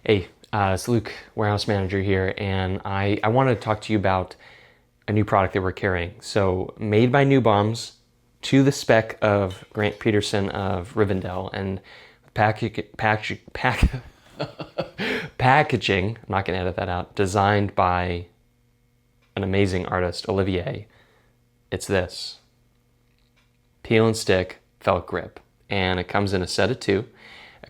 Hey, it's Luke, warehouse manager here, and I wanted to talk to you about a new product that we're carrying. So, made by Newbaum's, to the spec of Grant Petersen of Rivendell, and packaging, I'm not going to edit that out, designed by an amazing artist, Olivier. It's this peel and stick felt grip, and it comes in a set of two.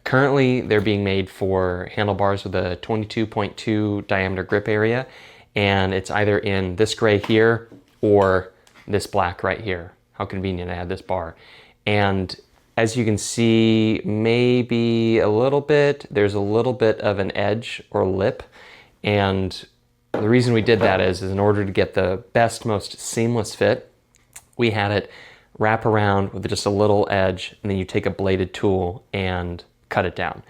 Currently, they're being made for handlebars with a 22.2 diameter grip area, and it's either in this gray here or this black right here. How convenient, I had this bar. And as you can see, maybe a little bit, there's a little bit of an edge or lip, and the reason we did that is in order to get the best, most seamless fit, we had it wrap around with just a little edge, and then you take a bladed tool and cut it down.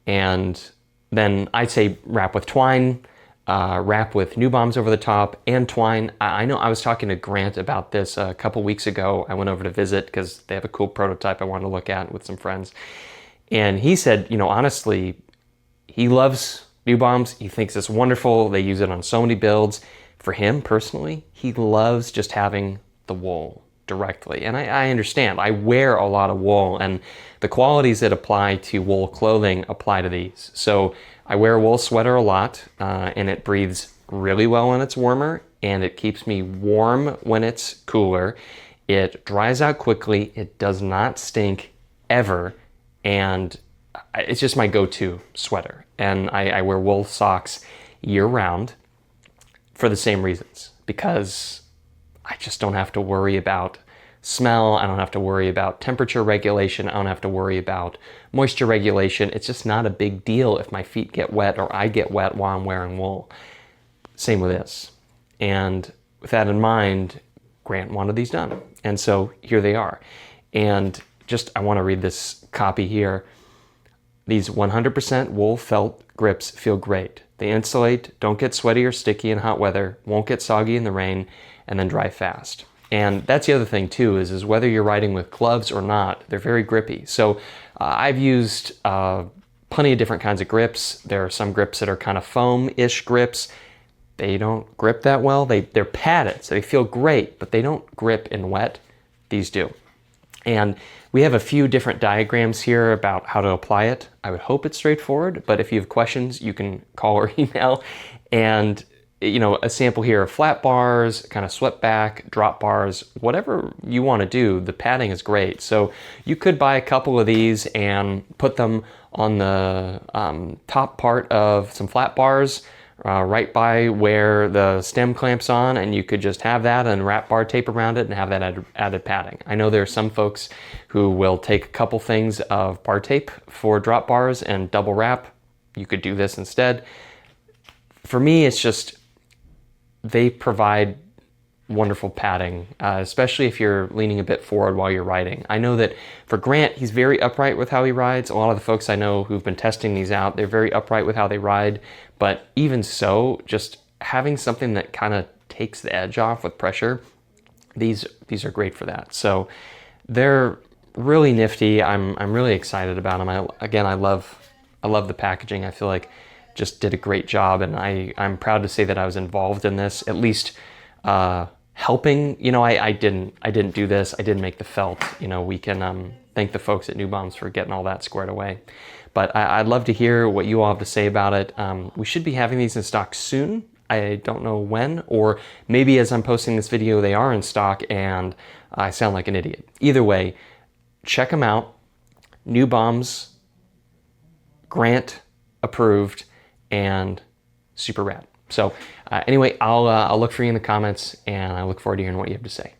And then I'd say wrap with twine, wrap with Newbaums over the top, and twine. I know I was talking to Grant about this a couple weeks ago. I went over to visit because they have a cool prototype I wanted to look at with some friends. And he said, honestly, he loves Newbaums. He thinks it's wonderful. They use it on so many builds. For him personally, he loves just having the wool directly. And I understand. I wear a lot of wool, and the qualities that apply to wool clothing apply to these. So I wear a wool sweater a lot, and it breathes really well when it's warmer, and it keeps me warm when it's cooler. It dries out quickly. It does not stink ever, and it's just my go-to sweater. And I wear wool socks year round for the same reasons, because I just don't have to worry about smell. I don't have to worry about temperature regulation. I don't have to worry about moisture regulation. It's just not a big deal if my feet get wet or I get wet while I'm wearing wool. Same with this. And with that in mind, Grant wanted these done. And so here they are. And I want to read this copy here. These 100% wool felt grips feel great. They insulate, don't get sweaty or sticky in hot weather, won't get soggy in the rain, and then dry fast. And that's the other thing too, is whether you're riding with gloves or not, they're very grippy. So I've used plenty of different kinds of grips. There are some grips that are kind of foam-ish grips. They don't grip that well. They're padded, so they feel great, but they don't grip in wet. These do. And we have a few different diagrams here about how to apply it. I would hope it's straightforward, but if you have questions, you can call or email. And a sample here of flat bars, kind of swept back, drop bars, whatever you want to do, the padding is great. So you could buy a couple of these and put them on the top part of some flat bars, right by where the stem clamps on, and you could just have that and wrap bar tape around it and have that added padding. I know there are some folks who will take a couple things of bar tape for drop bars and double wrap. You could do this instead. For me, it's just they provide wonderful padding, especially if you're leaning a bit forward while you're riding. I know that for Grant, he's very upright with how he rides. A lot of the folks I know who've been testing these out, they're very upright with how they ride. But even so, just having something that kind of takes the edge off with pressure, these are great for that. So they're really nifty. I'm really excited about them. I love the packaging. I feel like just did a great job, and I'm proud to say that I was involved in this, at least helping. I didn't do this. I didn't make the felt. We can thank the folks at Newbaum's for getting all that squared away. But I'd love to hear what you all have to say about it. We should be having these in stock soon. I don't know when, or maybe as I'm posting this video, they are in stock and I sound like an idiot. Either way, check them out. Newbaum's, Grant approved, and super rad. So anyway, I'll look for you in the comments, and I look forward to hearing what you have to say.